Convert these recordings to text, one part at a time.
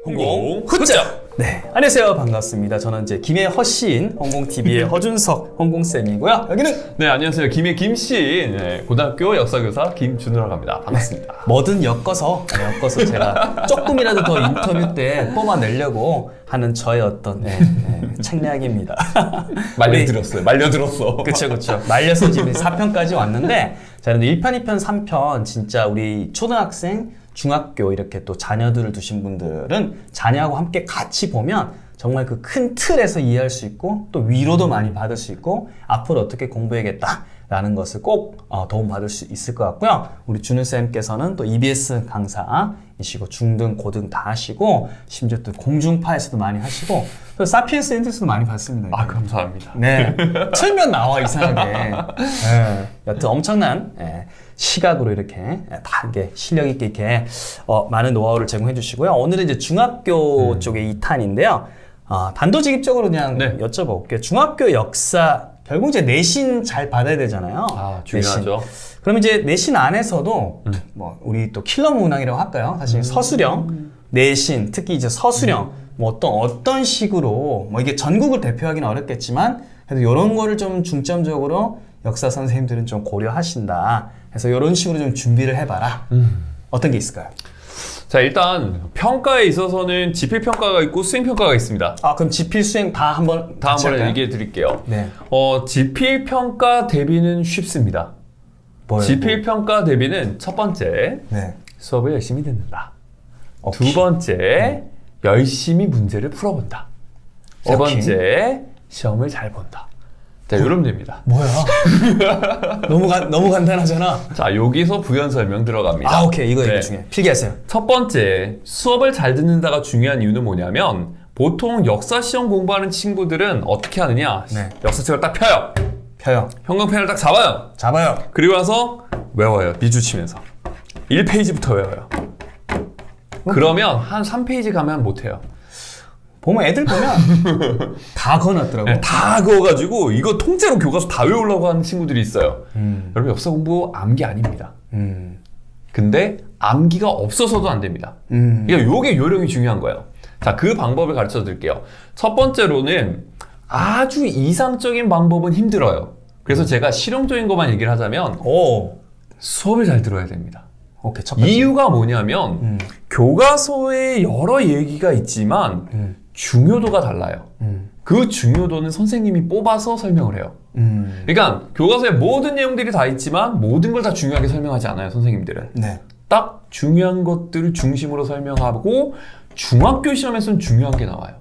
홍공 후적! 네, 안녕하세요. 반갑습니다. 저는 이제 김해 허시인 홍공TV의 허준석 홍공쌤이고요. 여기는 네, 안녕하세요. 김해 김씨인 고등학교 역사교사 김준우라고 합니다. 반갑습니다. 뭐든 엮어서 제가 조금이라도 더 인터뷰 때 뽑아내려고 하는 저의 어떤 책략입니다. 말려들었어. 그쵸. 말려서 지금 4편까지 왔는데, 자, 1편, 2편, 3편 진짜 우리 초등학생, 중학교 이렇게 또 자녀들을 두신 분들은 자녀하고 함께 같이 보면 정말 그 큰 틀에서 이해할 수 있고 또 위로도 많이 받을 수 있고 앞으로 어떻게 공부해야겠다라는 것을 꼭 도움받을 수 있을 것 같고요. 우리 준우쌤께서는 또 EBS 강사이시고 중등, 고등 다 하시고 심지어 또 공중파에서도 많이 하시고 또 사피엔스 엔트에서도 많이 봤습니다. 아, 감사합니다. 네. 틀면 나와 이상하게. 네. 여튼 엄청난 시각으로 이렇게 다 이게 실력 있게 이렇게 많은 노하우를 제공해 주시고요. 오늘은 이제 중학교 쪽의 2탄인데요. 단도직입적으로 그냥 여쭤봐 볼게요. 중학교 역사 결국 이제 내신 잘 받아야 되잖아요. 아, 중요하죠. 내신. 그럼 이제 내신 안에서도 뭐 우리 또 킬러 문항이라고 할까요? 사실 서술형, 내신, 특히 이제 서술형 뭐 어떤 식으로 뭐 이게 전국을 대표하기는 어렵겠지만 그래도 이런 거를 좀 중점적으로 역사 선생님들은 좀 고려하신다. 그래서 이런 식으로 좀 준비를 해봐라. 어떤 게 있을까요? 자, 일단 평가에 있어서는 지필평가가 있고 수행평가가 있습니다. 그럼 지필 수행 다 한번 얘기해 드릴게요. 네. 지필평가 대비는 쉽습니다. 뭐예요? 지필평가 대비는 첫 번째, 네. 수업을 열심히 듣는다. 오케이. 두 번째, 열심히 문제를 풀어본다. 세 오케이. 번째, 시험을 잘 본다. 자, 이러면 됩니다. 뭐야? 너무 간단하잖아. 자, 여기서 부연 설명 들어갑니다. 오케이. 이거 중요해. 필기하세요. 첫 번째, 수업을 잘 듣는다가 중요한 이유는 뭐냐면 보통 역사 시험 공부하는 친구들은 어떻게 하느냐? 네. 역사책을 딱 펴요. 형광펜을 딱 잡아요. 그리고 나서 외워요. 미주 치면서. 1페이지부터 외워요. 그러면 한 3페이지 가면 못해요. 보면 애들 보면 다 그어놨더라고. 네, 다 그어가지고 이거 통째로 교과서 다 외우려고 하는 친구들이 있어요. 여러분, 역사 공부 암기 아닙니다. 근데 암기가 없어서도 안 됩니다. 그러니까 요게 요령이 중요한 거예요. 자, 그 방법을 가르쳐 드릴게요. 첫 번째로는 아주 이상적인 방법은 힘들어요. 그래서 제가 실용적인 것만 얘기를 하자면 수업을 잘 들어야 됩니다. 오케이, 첫 번째. 이유가 뭐냐면 교과서에 여러 얘기가 있지만 중요도가 달라요. 그 중요도는 선생님이 뽑아서 설명을 해요. 그러니까 교과서에 모든 내용들이 다 있지만 모든 걸 다 중요하게 설명하지 않아요, 선생님들은. 네. 딱 중요한 것들을 중심으로 설명하고 중학교 시험에서는 중요한 게 나와요.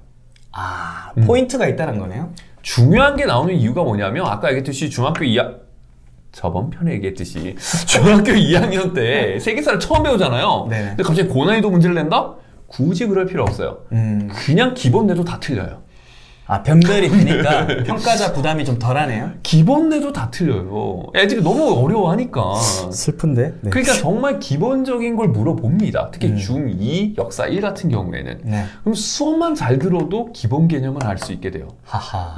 포인트가 있다는 거네요. 중요한 게 나오는 이유가 뭐냐면 아까 얘기했듯이 저번 편에 얘기했듯이 중학교 2학년 때 세계사를 처음 배우잖아요. 네. 근데 갑자기 고난이도 문제를 낸다? 굳이 그럴 필요 없어요. 그냥 기본 내도 다 틀려요. 변별이 되니까 평가자 부담이 좀 덜하네요. 기본 내도 다 틀려요. 애들이 너무 어려워하니까. 슬픈데? 네. 그러니까 정말 기본적인 걸 물어봅니다. 특히 중2 역사 1 같은 경우에는. 네. 그럼 수업만 잘 들어도 기본 개념을 알 수 있게 돼요. 하하.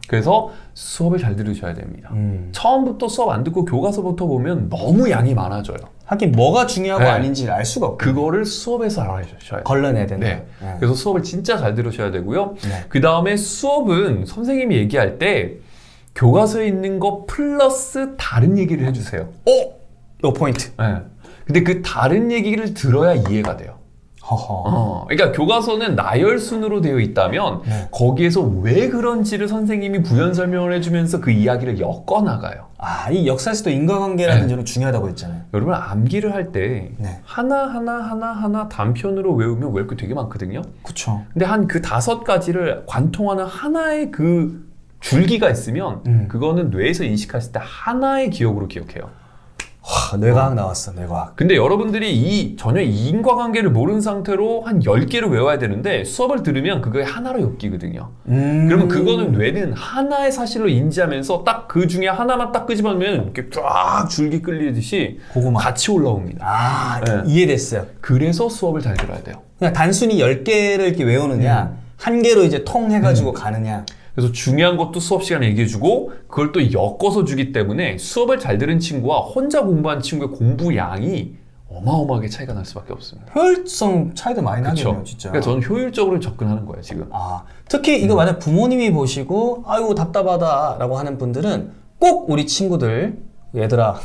그래서 수업을 잘 들으셔야 됩니다. 처음부터 수업 안 듣고 교과서부터 보면 너무 양이 많아져요. 하긴 뭐가 중요하고 아닌지를 알 수가 없고. 그거를 수업에서 알아주셔야 돼요. 걸러내야 된다. 네. 그래서 수업을 진짜 잘 들으셔야 되고요. 네. 그 다음에 수업은 선생님이 얘기할 때 교과서에 있는 거 플러스 다른 얘기를 해주세요. 요 포인트. 네. 근데 그 다른 얘기를 들어야 이해가 돼요. 그러니까 교과서는 나열순으로 되어 있다면 거기에서 왜 그런지를 선생님이 부연 설명을 해주면서 그 이야기를 엮어나가요. 이 역사에서도 인과관계라는 점이 중요하다고 했잖아요. 여러분, 암기를 할 때 하나 단편으로 외우면 외울 게 되게 많거든요. 그쵸. 근데 한 그 5가지를 관통하는 하나의 그 줄기가 있으면 그거는 뇌에서 인식했을 때 하나의 기억으로 기억해요. 뇌과학 나왔어, 뇌과학. 근데 여러분들이 전혀 인과관계를 모르는 상태로 한 10개를 외워야 되는데 수업을 들으면 그거에 하나로 엮이거든요. 그러면 그거는 뇌는 하나의 사실로 인지하면서 딱 그 중에 하나만 딱 끄집어내면 이렇게 쫙 줄기 끌리듯이 그거만 같이 올라옵니다. 이해됐어요. 그래서 수업을 잘 들어야 돼요. 그냥 단순히 10개를 이렇게 외우느냐, 한 개로 이제 통해가지고 가느냐. 그래서 중요한 것도 수업 시간에 얘기해주고 그걸 또 엮어서 주기 때문에 수업을 잘 들은 친구와 혼자 공부한 친구의 공부량이 어마어마하게 차이가 날 수밖에 없습니다. 효율성 차이도 많이 그쵸? 나겠네요, 진짜. 그러니까 저는 효율적으로 접근하는 거예요, 지금. 특히 이거 만약 부모님이 보시고 아이고 답답하다 라고 하는 분들은 꼭 우리 친구들 얘들아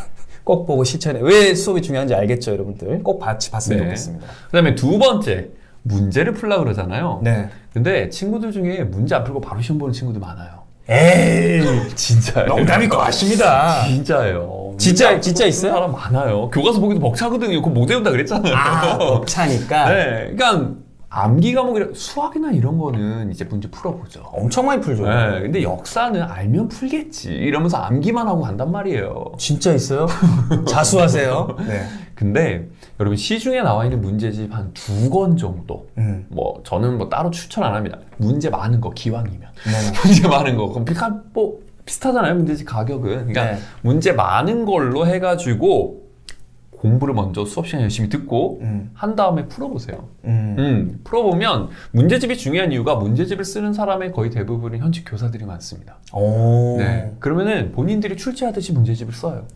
꼭 보고 실천해. 왜 수업이 중요한지 알겠죠, 여러분들? 꼭 같이 봤으면 좋겠습니다. 그 다음에 두 번째, 문제를 풀려고 그러잖아요. 네. 근데 친구들 중에 문제 안 풀고 바로 시험 보는 친구들 많아요. 에이, 진짜예요. 농담일 것 같습니다. 진짜예요. 진짜 있어요? 사람 많아요. 교과서 보기도 벅차거든요. 그거 못 외운다 그랬잖아요. 벅차니까. 네, 그러니까 암기 과목이라 수학이나 이런 거는 이제 문제 풀어보죠. 엄청 많이 풀죠. 네, 근데 역사는 알면 풀겠지 이러면서 암기만 하고 간단 말이에요. 진짜 있어요? 자수하세요. 네. 근데 여러분 시중에 나와 있는 문제집 한 2권 정도 뭐 저는 뭐 따로 추천 안 합니다. 문제 많은 거 기왕이면 문제 많은 거 그럼 뭐 비슷하잖아요. 문제집 가격은. 그러니까 문제 많은 걸로 해가지고 공부를 먼저 수업 시간에 열심히 듣고 한 다음에 풀어보세요. 풀어보면 문제집이 중요한 이유가 문제집을 쓰는 사람의 거의 대부분은 현직 교사들이 많습니다. 네. 그러면은 본인들이 출제하듯이 문제집을 써요.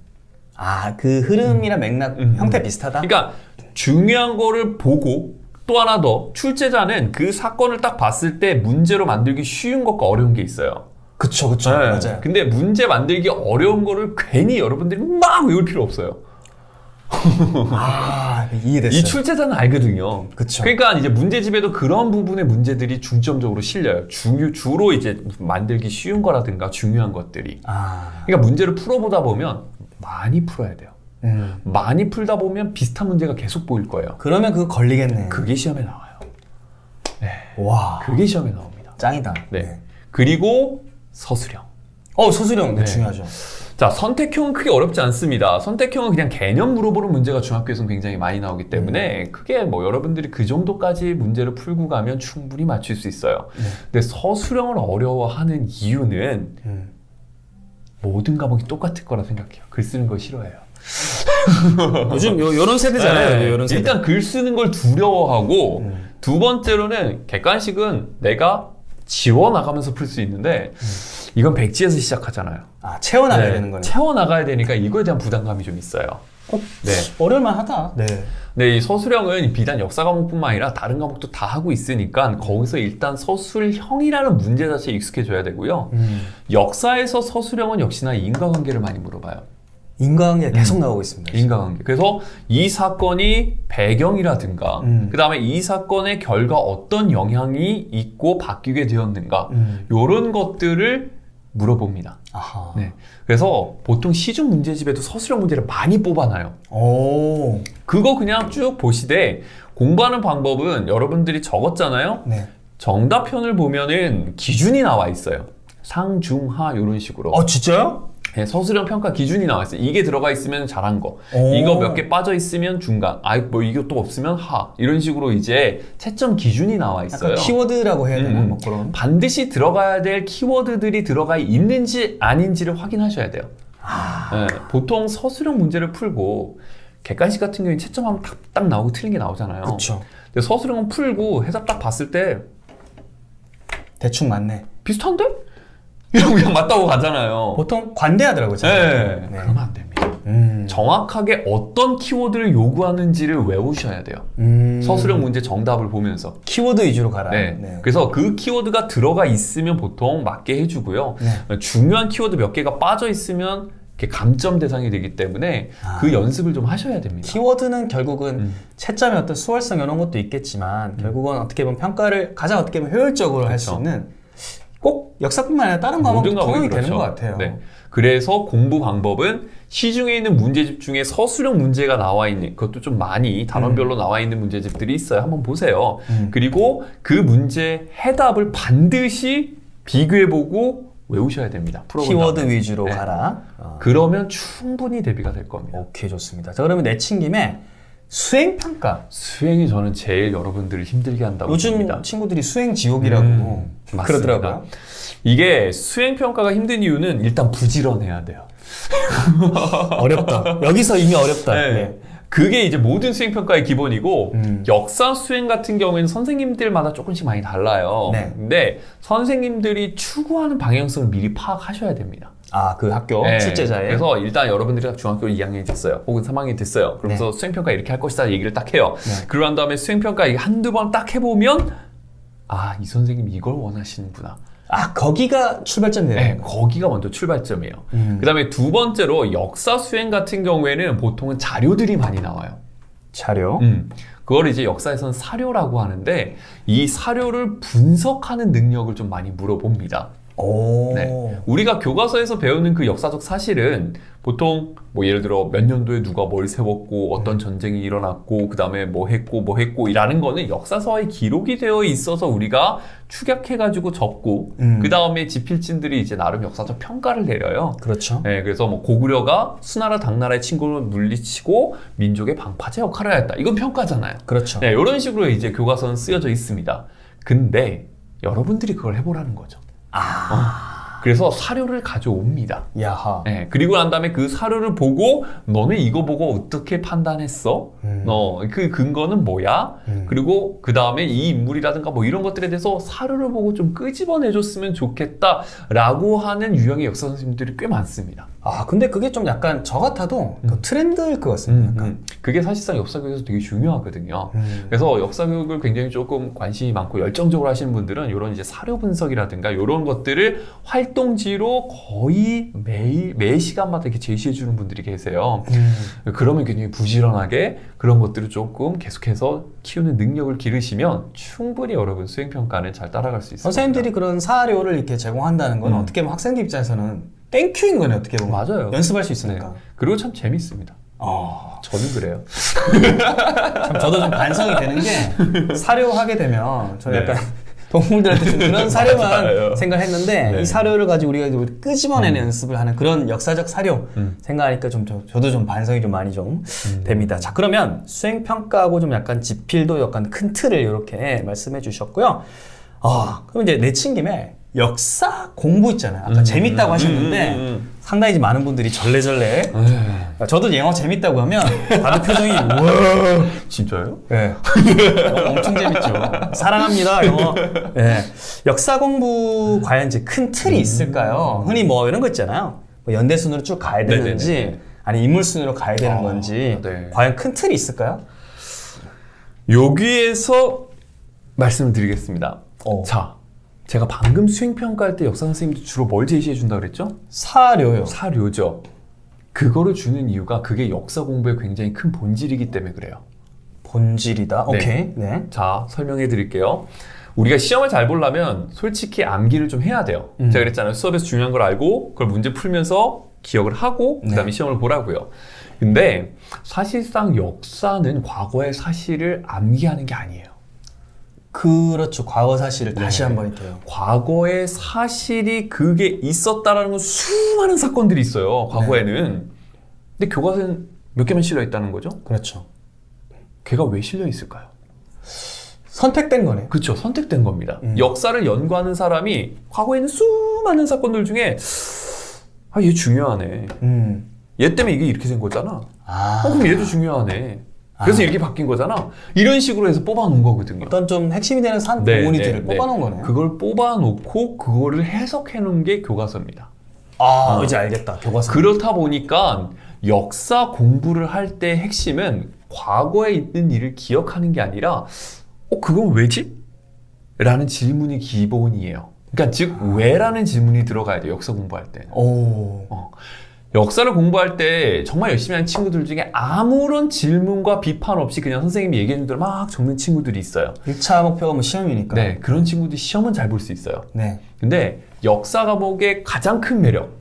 그 흐름이랑 맥락 형태 비슷하다? 그러니까 중요한 거를 보고 또 하나 더 출제자는 그 사건을 딱 봤을 때 문제로 만들기 쉬운 것과 어려운 게 있어요. 그쵸. 네. 맞아요. 근데 문제 만들기 어려운 거를 괜히 여러분들이 막 외울 필요 없어요. 이해됐어요. 이 출제자는 알거든요. 그쵸. 그러니까 이제 문제집에도 그런 부분의 문제들이 중점적으로 실려요. 주로 이제 만들기 쉬운 거라든가 중요한 것들이. 그러니까 문제를 풀어보다 보면 많이 풀어야 돼요. 많이 풀다 보면 비슷한 문제가 계속 보일 거예요. 그러면 그거 걸리겠네. 그게 시험에 나와요. 네. 와. 그게 시험에 나옵니다. 짱이다. 네. 그리고 서술형. 서술형 네. 중요하죠. 자, 선택형은 크게 어렵지 않습니다. 선택형은 그냥 개념 물어보는 문제가 중학교에서는 굉장히 많이 나오기 때문에 크게 뭐 여러분들이 그 정도까지 문제를 풀고 가면 충분히 맞출 수 있어요. 근데 서술형을 어려워하는 이유는 모든 과목이 똑같을 거라 생각해요. 글 쓰는 걸 싫어해요. 요즘 요런 세대잖아요. 네. 요런 세대. 일단 글 쓰는 걸 두려워하고 두 번째로는 객관식은 내가 지워나가면서 풀 수 있는데 이건 백지에서 시작하잖아요. 채워나가야 되는 거네. 채워나가야 되니까 이거에 대한 부담감이 좀 있어요. 네. 어려울만 하다. 네. 네, 이 서술형은 비단 역사 과목뿐만 아니라 다른 과목도 다 하고 있으니까 거기서 일단 서술형이라는 문제 자체에 익숙해져야 되고요. 역사에서 서술형은 역시나 인과관계를 많이 물어봐요. 인과관계 계속 나오고 있습니다. 인과관계. 그래서 이 사건이 배경이라든가 그 다음에 이 사건의 결과 어떤 영향이 있고 바뀌게 되었는가 이런 것들을 물어봅니다. 네. 그래서 보통 시중 문제집에도 서술형 문제를 많이 뽑아놔요. 그거 그냥 쭉 보시되 공부하는 방법은 여러분들이 적었잖아요. 네. 정답편을 보면은 기준이 나와 있어요. 상, 중, 하 이런 식으로. 진짜요? 네, 서술형 평가 기준이 나와 있어요. 이게 들어가 있으면 잘한 거, 이거 몇 개 빠져 있으면 중간, 뭐 이게 또 없으면 하 이런 식으로 이제 채점 기준이 나와 있어요. 약간 키워드라고 해야 되나? 뭐 그런. 반드시 들어가야 될 키워드들이 들어가 있는지 아닌지를 확인하셔야 돼요. 네, 보통 서술형 문제를 풀고 객관식 같은 경우에 채점하면 딱 나오고 틀린 게 나오잖아요. 그렇죠. 근데 서술형은 풀고 해답 딱 봤을 때 대충 맞네. 비슷한데? 이러고 그냥 맞다고 가잖아요. 보통 관대하더라고요. 네. 그러면 안 됩니다. 정확하게 어떤 키워드를 요구하는지를 외우셔야 돼요. 서술형 문제 정답을 보면서. 키워드 위주로 가라. 네. 그래서 그 키워드가 들어가 있으면 보통 맞게 해주고요. 중요한 키워드 몇 개가 빠져 있으면 감점 대상이 되기 때문에 그 연습을 좀 하셔야 됩니다. 키워드는 결국은 채점의 어떤 수월성 이런 것도 있겠지만 결국은 어떻게 보면 평가를 가장 어떻게 보면 효율적으로 할 수 있는 꼭 역사뿐만 아니라 다른 과목도 통용이 되는 것 같아요. 네. 그래서 공부 방법은 시중에 있는 문제집 중에 서술형 문제가 나와 있는, 그것도 좀 많이 단원별로 나와 있는 문제집들이 있어요. 한번 보세요. 그리고 그 문제 해답을 반드시 비교해보고 외우셔야 됩니다. 키워드 위주로 가라. 그러면 충분히 대비가 될 겁니다. 오케이, 좋습니다. 자, 그러면 내친 김에 수행평가. 수행이 저는 제일 여러분들을 힘들게 한다고 요즘 봅니다. 친구들이 수행 지옥이라고 그러더라고요. 이게 수행평가가 힘든 이유는 일단 부지런해야 돼요. 어렵다. 여기서 이미 어렵다. 네. 그게 이제 모든 수행평가의 기본이고 역사 수행 같은 경우에는 선생님들마다 조금씩 많이 달라요. 네. 근데 선생님들이 추구하는 방향성을 미리 파악하셔야 됩니다. 아, 그 학교 네. 출제자의. 그래서 일단 여러분들이 중학교 2학년이 됐어요. 혹은 3학년이 됐어요. 그러면서 네. 수행평가 이렇게 할 것이다 얘기를 딱 해요. 네. 그러고 난 다음에 수행평가 한두 번 딱 해보면 아, 이 선생님이 이걸 원하시는구나. 아, 거기가 출발점이 되는 네, 거예요. 거기가 먼저 출발점이에요. 그 다음에 두 번째로 역사 수행 같은 경우에는 보통은 자료들이 많이 나와요. 자료. 그걸 이제 역사에서는 사료라고 하는데 이 사료를 분석하는 능력을 좀 많이 물어봅니다. 오. 네. 우리가 교과서에서 배우는 그 역사적 사실은 보통 뭐 예를 들어 몇 년도에 누가 뭘 세웠고 어떤 전쟁이 일어났고 그 다음에 뭐 했고 이라는 거는 역사서에 기록이 되어 있어서 우리가 추격해가지고 적고 그 다음에 지필진들이 이제 나름 역사적 평가를 내려요. 그렇죠. 네, 그래서 뭐 고구려가 수나라 당나라의 친구를 물리치고 민족의 방파제 역할을 했다. 이건 평가잖아요. 그렇죠. 네, 이런 식으로 이제 교과서는 쓰여져 있습니다. 근데 여러분들이 그걸 해보라는 거죠. 그래서 사료를 가져옵니다. 야하. 네, 그리고 난 다음에 그 사료를 보고 너네 이거 보고 어떻게 판단했어? 그 근거는 뭐야? 그리고 그 다음에 이 인물이라든가 뭐 이런 것들에 대해서 사료를 보고 좀 끄집어내줬으면 좋겠다라고 하는 유형의 역사 선생님들이 꽤 많습니다. 아, 근데 그게 좀 약간 저 같아도 그 트렌드일 것 같습니다. 약간. 그게 사실상 역사교육에서 되게 중요하거든요. 그래서 역사교육을 굉장히 조금 관심이 많고 열정적으로 하시는 분들은 이런 이제 사료 분석이라든가 이런 것들을 활동지로 거의 매 시간마다 이렇게 제시해 주는 분들이 계세요. 그러면 굉장히 부지런하게 그런 것들을 조금 계속해서 키우는 능력을 기르시면 충분히 여러분 수행평가는 잘 따라갈 수 있습니다. 선생님들이 그런 사료를 이렇게 제공한다는 건 어떻게 보면 학생들 입장에서는 땡큐인 거네, 어떻게 보면. 맞아요. 연습할 수 있으니까. 네. 그리고 참 재밌습니다. 저는 그래요. 참 저도 좀 반성이 되는 게 사료하게 되면 저는 네. 약간 동물들한테 좀 그런 사료만 맞아요. 생각했는데 네. 이 사료를 가지고 우리가 끄집어내는 연습을 하는 그런 역사적 사료 생각하니까 좀 저도 좀 반성이 좀 많이 좀 됩니다. 자, 그러면 수행평가하고 좀 약간 지필도 약간 큰 틀을 이렇게 말씀해 주셨고요. 그럼 이제 내친 김에 역사 공부 있잖아요. 아까 재밌다고 하셨는데 상당히 많은 분들이 절레절레. 저도 영어 재밌다고 하면 다들 표정이 우와. 진짜요? 네. 엄청 재밌죠. 사랑합니다, 영어. 네. 역사 공부 과연 이제 큰 틀이 있을까요? 흔히 뭐 이런 거 있잖아요. 뭐 연대 순으로 쭉 가야 되는지, 네네네. 아니 인물 순으로 가야 되는 건지, 네. 과연 큰 틀이 있을까요? 여기에서 말씀을 드리겠습니다. 자, 제가 방금 수행평가할 때 역사 선생님들 주로 뭘 제시해 준다고 그랬죠? 사료요. 사료죠. 그거를 주는 이유가 그게 역사 공부의 굉장히 큰 본질이기 때문에 그래요. 본질이다. 네. 오케이. 네. 자, 설명해 드릴게요. 우리가 시험을 잘 보려면 솔직히 암기를 좀 해야 돼요. 제가 그랬잖아요. 수업에서 중요한 걸 알고 그걸 문제 풀면서 기억을 하고 그 다음에 시험을 보라고요. 근데 사실상 역사는 과거의 사실을 암기하는 게 아니에요. 그렇죠. 과거 사실을 다시 네. 한번 이렇게요. 과거의 사실이 그게 있었다라는 건 수많은 사건들이 있어요. 과거에는. 근데 교과서는 몇 개만 실려 있다는 거죠? 그렇죠. 걔가 왜 실려 있을까요? 선택된 거네요. 그렇죠. 선택된 겁니다. 역사를 연구하는 사람이 과거에는 수많은 사건들 중에 얘 중요하네. 얘 때문에 이게 이렇게 된 거잖아. 그럼 얘도 중요하네. 그래서 이렇게 바뀐 거잖아. 이런 식으로 해서 뽑아놓은 거거든요. 어떤 좀 핵심이 되는 부분들을 뽑아놓은 거네요. 그걸 뽑아놓고 그거를 해석해놓은 게 교과서입니다. 이제 알겠다. 교과서. 그렇다 보니까 역사 공부를 할 때 핵심은 과거에 있는 일을 기억하는 게 아니라 그건 왜지? 라는 질문이 기본이에요. 그러니까 즉 왜라는 질문이 들어가야 돼요. 역사 공부할 때. 역사를 공부할 때 정말 열심히 하는 친구들 중에 아무런 질문과 비판 없이 그냥 선생님이 얘기해준 대로 막 적는 친구들이 있어요. 1차 목표가 뭐 시험이니까. 네, 그런 친구들이 시험은 잘 볼 수 있어요. 네. 근데 역사 과목의 가장 큰 매력,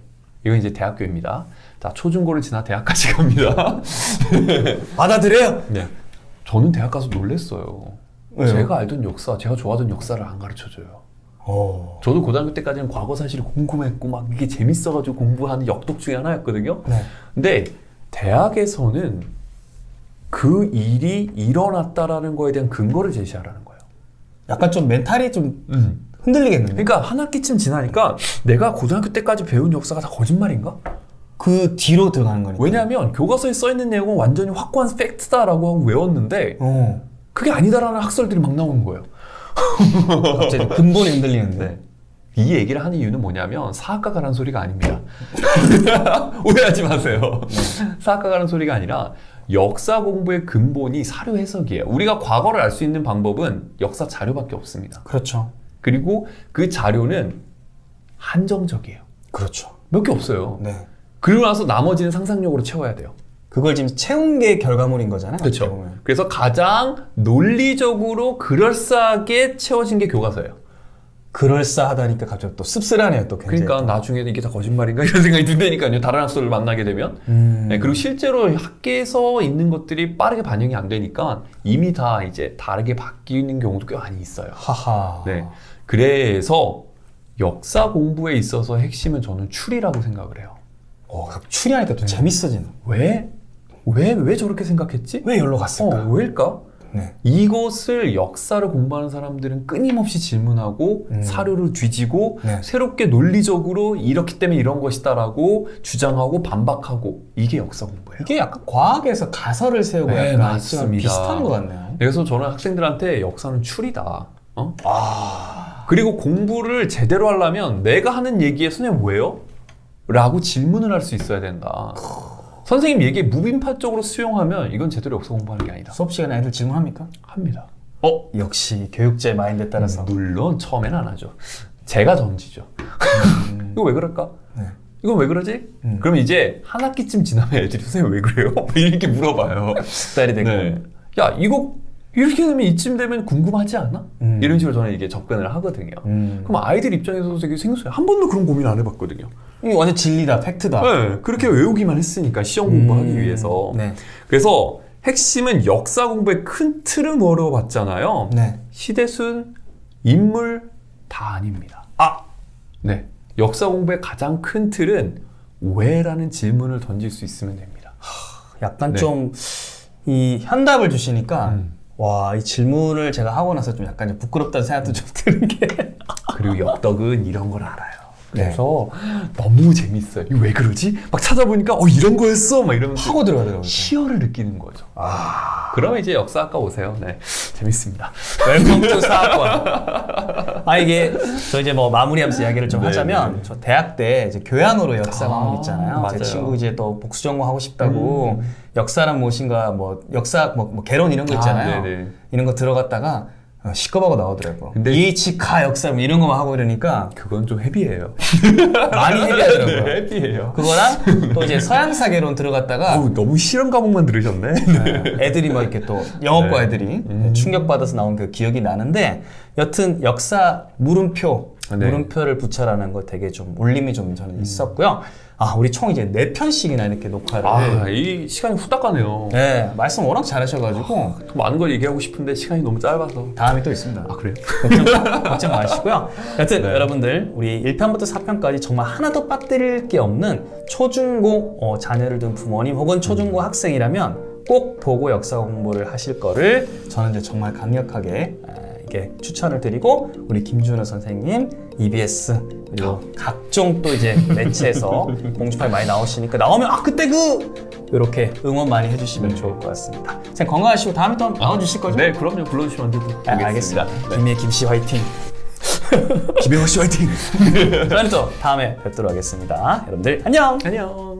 이건 이제 대학교입니다. 자, 초중고를 지나 대학까지 갑니다. 받아들여요? 네. 저는 대학 가서 놀랬어요. 왜요? 제가 알던 역사, 제가 좋아하던 역사를 안 가르쳐줘요. 저도 고등학교 때까지는 과거 사실이 궁금했고 막 이게 재밌어가지고 공부하는 역독 중에 하나였거든요. 네. 근데 대학에서는 그 일이 일어났다라는 거에 대한 근거를 제시하라는 거예요. 약간 좀 멘탈이 좀 흔들리겠는데? 그러니까 한 학기쯤 지나니까 내가 고등학교 때까지 배운 역사가 다 거짓말인가? 그 뒤로 들어가는 거니까. 왜냐하면 교과서에 써있는 내용은 완전히 확고한 팩트다라고 하고 외웠는데 그게 아니다라는 학설들이 막 나오는 거예요. 갑자기 근본이 흔들리는데. 네. 이 얘기를 하는 이유는 뭐냐면 사학과가라는 소리가 아닙니다. 오해하지 마세요. 사학과가라는 소리가 아니라 역사 공부의 근본이 사료 해석이에요. 우리가 과거를 알 수 있는 방법은 역사 자료밖에 없습니다. 그렇죠. 그리고 그 자료는 한정적이에요. 그렇죠. 몇 개 없어요. 네. 그리고 나서 나머지는 상상력으로 채워야 돼요. 그걸 지금 채운 게 결과물인 거잖아요. 어떻게 그렇죠. 보면. 그래서 가장 논리적으로 그럴싸하게 채워진 게 교과서예요. 그럴싸하다니까 갑자기 또 씁쓸하네요. 또 굉장히. 그러니까 나중에 이게 다 거짓말인가 이런 생각이 든다니까요. 다른 학설을 만나게 되면. 네, 그리고 실제로 학계에서 있는 것들이 빠르게 반영이 안 되니까 이미 다 이제 다르게 바뀌는 경우도 꽤 많이 있어요. 하하. 네, 그래서 역사 공부에 있어서 핵심은 저는 추리라고 생각을 해요. 추리하니까 또 재밌어지는. 왜 저렇게 생각했지? 왜 여기로 갔을까? 왜일까? 네. 이것을 역사를 공부하는 사람들은 끊임없이 질문하고 사료를 뒤지고 네. 새롭게 논리적으로 이렇기 때문에 이런 것이다라고 주장하고 반박하고 이게 역사 공부예요. 이게 약간 과학에서 가설을 세우고 네, 약간 맞습니다. 비슷한 것 같네요. 그래서 저는 학생들한테 역사는 추리다. 그리고 공부를 제대로 하려면 내가 하는 얘기에 선생님 왜요? 라고 질문을 할 수 있어야 된다. 선생님 얘기에 무빈파적으로 수용하면 이건 제대로 역사 공부하는 게 아니다. 수업 시간에 애들 질문합니까? 합니다. 역시 교육자의 마인드에 따라서. 물론 처음에는 안 하죠. 제가 던지죠. 이거 왜 그럴까? 네. 이건 왜 그러지? 그럼 이제 한 학기쯤 지나면 애들이 선생님 왜 그래요? 이렇게 물어봐요. 숙달이 되고. 네. 야 이거 이렇게 되면 이쯤 되면 궁금하지 않아? 이런 식으로 저는 이게 접근을 하거든요. 그럼 아이들 입장에서 되게 생소해요. 한 번도 그런 고민 안 해봤거든요. 이게 완전 진리다, 팩트다. 네, 그렇게 외우기만 했으니까 시험 공부하기 위해서. 네. 그래서 핵심은 역사 공부의 큰 틀은 뭐라고 봤잖아요. 네. 시대순, 인물 다 아닙니다. 네. 역사 공부의 가장 큰 틀은 왜라는 질문을 던질 수 있으면 됩니다. 약간 네. 좀 이 현답을 주시니까 와, 이 질문을 제가 하고 나서 좀 약간 좀 부끄럽다는 생각도 좀 드는 게. 그리고 역덕은 이런 걸 알아요. 그래서 너무 재밌어요. 이거 왜 그러지? 막 찾아보니까 이런 거였어? 막 이러면서 하고 들어가더라고요. 희열을 느끼는 거죠. 그러면 이제 역사학과 오세요. 네, 재밌습니다. 웰컴 투 사학원. 이게 저 이제 뭐 마무리하면서 이야기를 좀 하자면 저 대학 때 이제 교양으로 역사 과목 있잖아요. 맞아요. 제 친구 이제 또 복수 전공 하고 싶다고 역사란 무엇인가 뭐 역사 뭐 개론 이런 거 있잖아요. 네네. 이런 거 들어갔다가 시겁하고 나오더라고요. 근데 이치카 역사 뭐 이런 거만 하고 이러니까 그건 좀 헤비해요. 많이 헤비하더라고요. 네, 헤비해요. 그거랑 또 이제 서양사 개론 들어갔다가 너무 실험 과목만 들으셨네. 애들이 막 이렇게 또 영어과 네. 애들이 충격받아서 나온 그 기억이 나는데 여튼 역사 물음표를 붙여라는 거 되게 좀 울림이 좀 저는 있었고요. 우리 총 이제 4편씩이나 이렇게 녹화를. 이 시간이 후딱 가네요. 네, 말씀 워낙 잘하셔가지고 더 많은 걸 얘기하고 싶은데 시간이 너무 짧아서. 다음에 또 있습니다. 그래요? 걱정 마시고요. 여튼 여러분들 우리 1편부터 4편까지 정말 하나도 빠뜨릴 게 없는 초중고 자녀를 둔 부모님 혹은 초중고 학생이라면 꼭 보고 역사 공부를 하실 거를 저는 이제 정말 강력하게 이게 추천을 드리고 우리 김준호 선생님 EBS 그리고 각종 또 이제 매체에서 공주파에 많이 나오시니까 나오면 그때 이렇게 응원 많이 해주시면 좋을 것 같습니다. 선생님 건강하시고 다음에 또 나와주실 거죠? 네, 그럼요. 불러주시면 언제든. 알겠습니다. 네. 김해 김씨 화이팅. 김혜화 씨 화이팅! 저희는 또 다음에 뵙도록 하겠습니다. 여러분들 안녕. 안녕.